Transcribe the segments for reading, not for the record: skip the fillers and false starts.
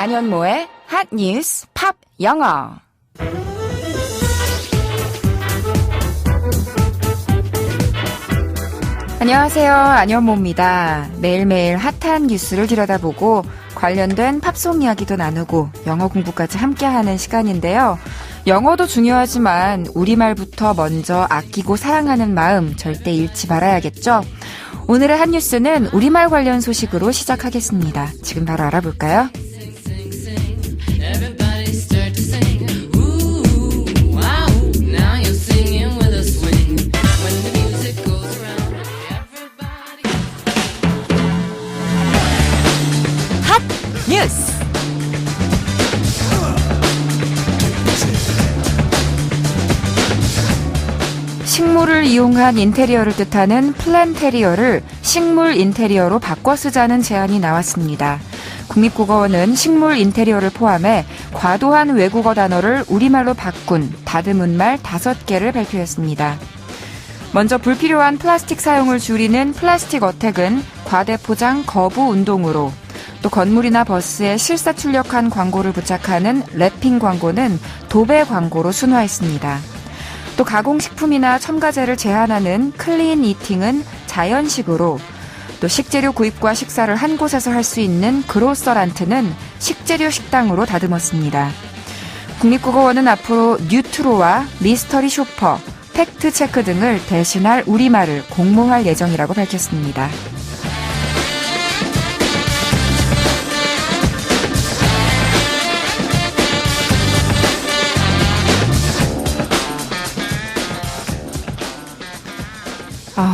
안현모의 핫뉴스 팝 영어. 안녕하세요. 안현모입니다. 매일매일 핫한 뉴스를 들여다보고 관련된 팝송 이야기도 나누고 영어 공부까지 함께하는 시간인데요. 영어도 중요하지만 우리말부터 먼저 아끼고 사랑하는 마음 절대 잃지 말아야겠죠. 오늘의 핫뉴스는 우리말 관련 소식으로 시작하겠습니다. 지금 바로 알아볼까요? 핫뉴스! 식물을 이용한 인테리어를 뜻하는 플랜테리어를 식물 인테리어로 바꿔 쓰자는 제안이 나왔습니다. 국립국어원은 식물 인테리어를 포함해 과도한 외국어 단어를 우리말로 바꾼 다듬은말 5개를 발표했습니다. 먼저 불필요한 플라스틱 사용을 줄이는 플라스틱 어택은 과대 포장 거부 운동으로, 또 건물이나 버스에 실사 출력한 광고를 부착하는 랩핑 광고는 도배 광고로 순화했습니다. 또 가공식품이나 첨가제를 제한하는 클린 이팅은 자연식으로, 또 식재료 구입과 식사를 한 곳에서 할 수 있는 그로서란트는 식재료 식당으로 다듬었습니다. 국립국어원은 앞으로 뉴트로와 미스터리 쇼퍼, 팩트체크 등을 대신할 우리말을 공모할 예정이라고 밝혔습니다.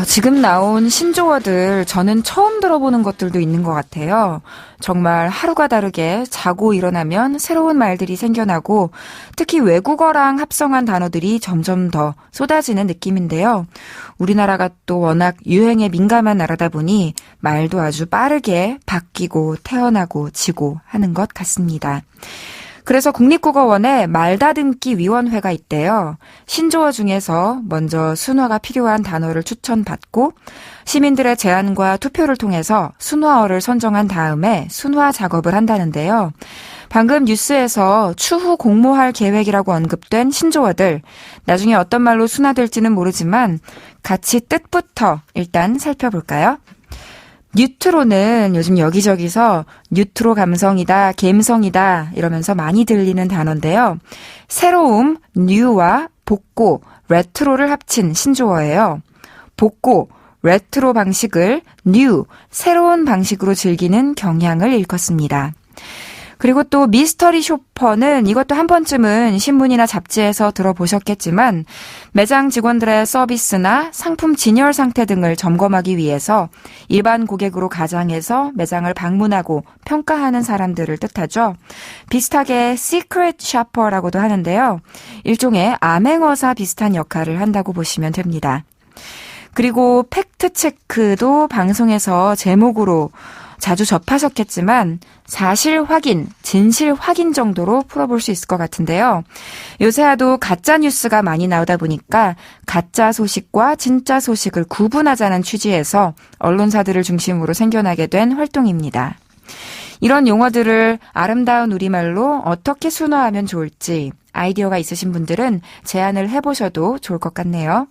지금 나온 신조어들 저는 처음 들어보는 것들도 있는 것 같아요. 정말 하루가 다르게 자고 일어나면 새로운 말들이 생겨나고 특히 외국어랑 합성한 단어들이 점점 더 쏟아지는 느낌인데요. 우리나라가 또 워낙 유행에 민감한 나라다 보니 말도 아주 빠르게 바뀌고 태어나고 지고 하는 것 같습니다. 그래서 국립국어원에 말다듬기 위원회가 있대요. 신조어 중에서 먼저 순화가 필요한 단어를 추천받고 시민들의 제안과 투표를 통해서 순화어를 선정한 다음에 순화 작업을 한다는데요. 방금 뉴스에서 추후 공모할 계획이라고 언급된 신조어들, 나중에 어떤 말로 순화될지는 모르지만 같이 뜻부터 일단 살펴볼까요? 뉴트로는 요즘 여기저기서 뉴트로 감성이다, 갬성이다 이러면서 많이 들리는 단어인데요. 새로움, 뉴와 복고, 레트로를 합친 신조어예요. 복고, 레트로 방식을 뉴, 새로운 방식으로 즐기는 경향을 일컫습니다. 그리고 또 미스터리 쇼퍼는 이것도 한 번쯤은 신문이나 잡지에서 들어보셨겠지만 매장 직원들의 서비스나 상품 진열 상태 등을 점검하기 위해서 일반 고객으로 가장해서 매장을 방문하고 평가하는 사람들을 뜻하죠. 비슷하게 시크릿 샤퍼라고도 하는데요. 일종의 암행어사 비슷한 역할을 한다고 보시면 됩니다. 그리고 팩트체크도 방송에서 제목으로 자주 접하셨겠지만 사실 확인, 진실 확인 정도로 풀어볼 수 있을 것 같은데요. 요새 하도 가짜 뉴스가 많이 나오다 보니까 가짜 소식과 진짜 소식을 구분하자는 취지에서 언론사들을 중심으로 생겨나게 된 활동입니다. 이런 용어들을 아름다운 우리말로 어떻게 순화하면 좋을지 아이디어가 있으신 분들은 제안을 해보셔도 좋을 것 같네요.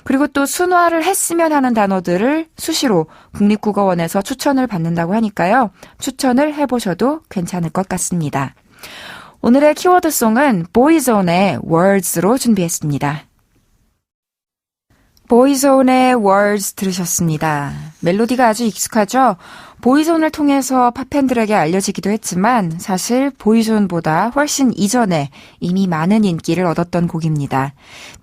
그리고 또 순화를 했으면 하는 단어들을 수시로 국립국어원에서 추천을 받는다고 하니까요. 추천을 해보셔도 괜찮을 것 같습니다. 오늘의 키워드송은 보이존의 Words로 준비했습니다. 보이존의 Words 들으셨습니다. 멜로디가 아주 익숙하죠? 보이존을 통해서 팝팬들에게 알려지기도 했지만 사실 보이존보다 훨씬 이전에 이미 많은 인기를 얻었던 곡입니다.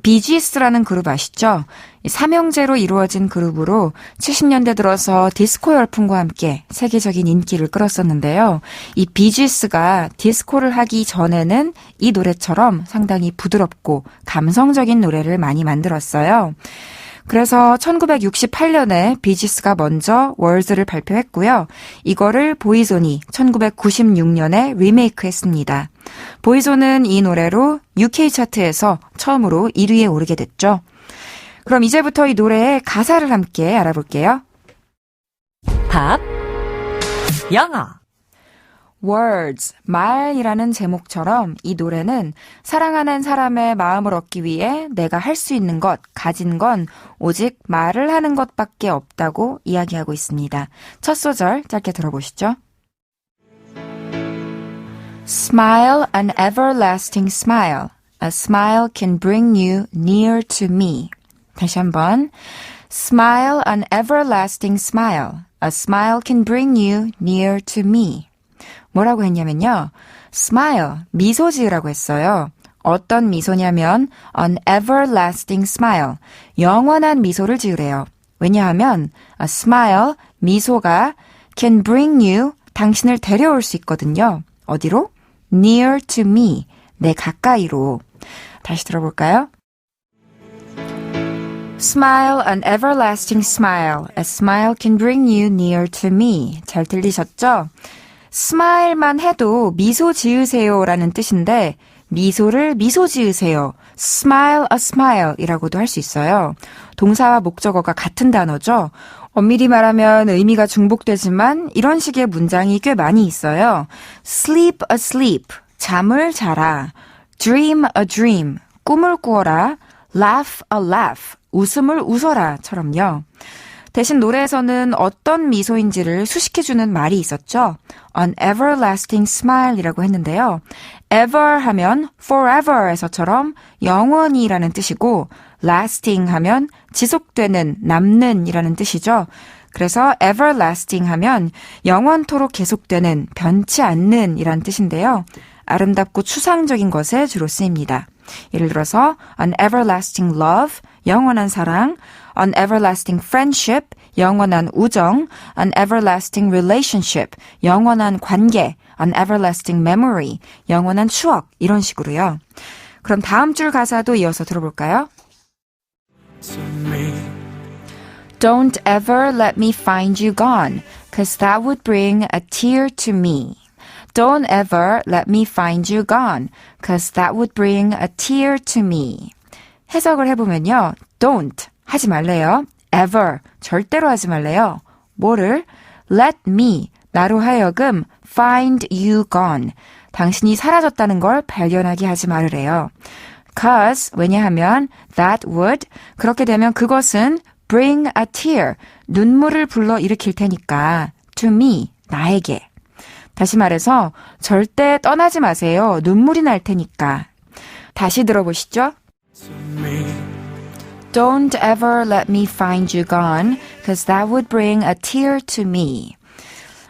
비지스라는 그룹 아시죠? 삼형제로 이루어진 그룹으로 70년대 들어서 디스코 열풍과 함께 세계적인 인기를 끌었었는데요. 이 비지스가 디스코를 하기 전에는 이 노래처럼 상당히 부드럽고 감성적인 노래를 많이 만들었어요. 그래서 1968년에 비지스가 먼저 월드를 발표했고요. 이거를 보이존이 1996년에 리메이크했습니다. 보이존은 이 노래로 UK 차트에서 처음으로 1위에 오르게 됐죠. 그럼 이제부터 이 노래의 가사를 함께 알아볼게요. 팝 영어 Words, 말이라는 제목처럼 이 노래는 사랑하는 사람의 마음을 얻기 위해 내가 할 수 있는 것, 가진 건 오직 말을 하는 것밖에 없다고 이야기하고 있습니다. 첫 소절 짧게 들어보시죠. Smile an everlasting smile. A smile can bring you near to me. 다시 한번. Smile an everlasting smile. A smile can bring you near to me. 뭐라고 했냐면요. smile, 미소 지으라고 했어요. 어떤 미소냐면 an everlasting smile, 영원한 미소를 지으래요. 왜냐하면 a smile, 미소가 can bring you, 당신을 데려올 수 있거든요. 어디로? near to me, 내 가까이로. 다시 들어볼까요? Smile an everlasting smile. A smile can bring you near to me. 잘 들리셨죠? 스마일만 해도 미소 지으세요라는 뜻인데 미소를 미소 지으세요. Smile a smile 이라고도 할 수 있어요. 동사와 목적어가 같은 단어죠. 엄밀히 말하면 의미가 중복되지만 이런 식의 문장이 꽤 많이 있어요. Sleep a sleep, 잠을 자라. Dream a dream, 꿈을 꾸어라. Laugh a laugh, 웃음을 웃어라 처럼요. 대신 노래에서는 어떤 미소인지를 수식해주는 말이 있었죠. An everlasting smile이라고 했는데요. ever 하면 forever에서처럼 영원히라는 뜻이고 lasting 하면 지속되는, 남는 이라는 뜻이죠. 그래서 everlasting 하면 영원토록 계속되는, 변치 않는 이란 뜻인데요. 아름답고 추상적인 것에 주로 쓰입니다. 예를 들어서 an everlasting love, 영원한 사랑, an everlasting friendship, 영원한 우정, an everlasting relationship, 영원한 관계, an everlasting memory, 영원한 추억, 이런 식으로요. 그럼 다음 줄 가사도 이어서 들어볼까요? Don't ever let me find you gone, 'cause that would bring a tear to me. Don't ever let me find you gone, 'cause that would bring a tear to me. 해석을 해보면요. Don't, 하지 말래요. Ever, 절대로 하지 말래요. 뭐를? Let me, 나로 하여금 find you gone, 당신이 사라졌다는 걸 발견하게 하지 말으래요. 'Cause, 왜냐하면 that would, 그렇게 되면 그것은 bring a tear, 눈물을 불러일으킬 테니까 to me, 나에게. 다시 말해서 절대 떠나지 마세요. 눈물이 날 테니까. 다시 들어보시죠. Don't ever let me find you gone, 'cause that would bring a tear to me.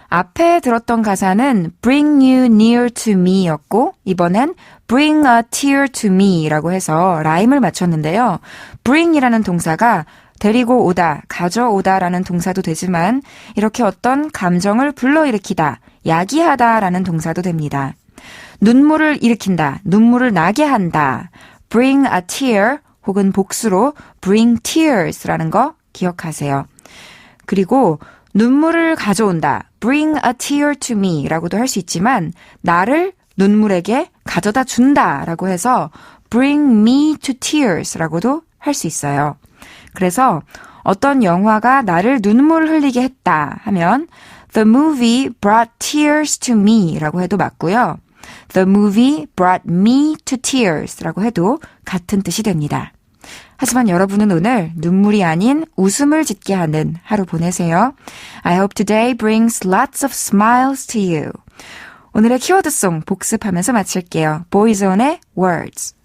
앞에 들었던 가사는 bring you near to me 였고 이번엔 bring a tear to me 라고 해서 라임을 맞췄는데요. bring이라는 동사가 데리고 오다, 가져오다 라는 동사도 되지만 이렇게 어떤 감정을 불러일으키다, 야기하다 라는 동사도 됩니다. 눈물을 일으킨다, 눈물을 나게 한다. bring a tear 혹은 복수로 bring tears 라는 거 기억하세요. 그리고 눈물을 가져온다, bring a tear to me 라고도 할 수 있지만 나를 눈물에게 가져다 준다 라고 해서 bring me to tears 라고도 할 수 있어요. 그래서 어떤 영화가 나를 눈물 흘리게 했다 하면 The movie brought tears to me 라고 해도 맞고요. The movie brought me to tears 라고 해도 같은 뜻이 됩니다. 하지만 여러분은 오늘 눈물이 아닌 웃음을 짓게 하는 하루 보내세요. I hope today brings lots of smiles to you. 오늘의 키워드송 복습하면서 마칠게요. 보이존의 Words.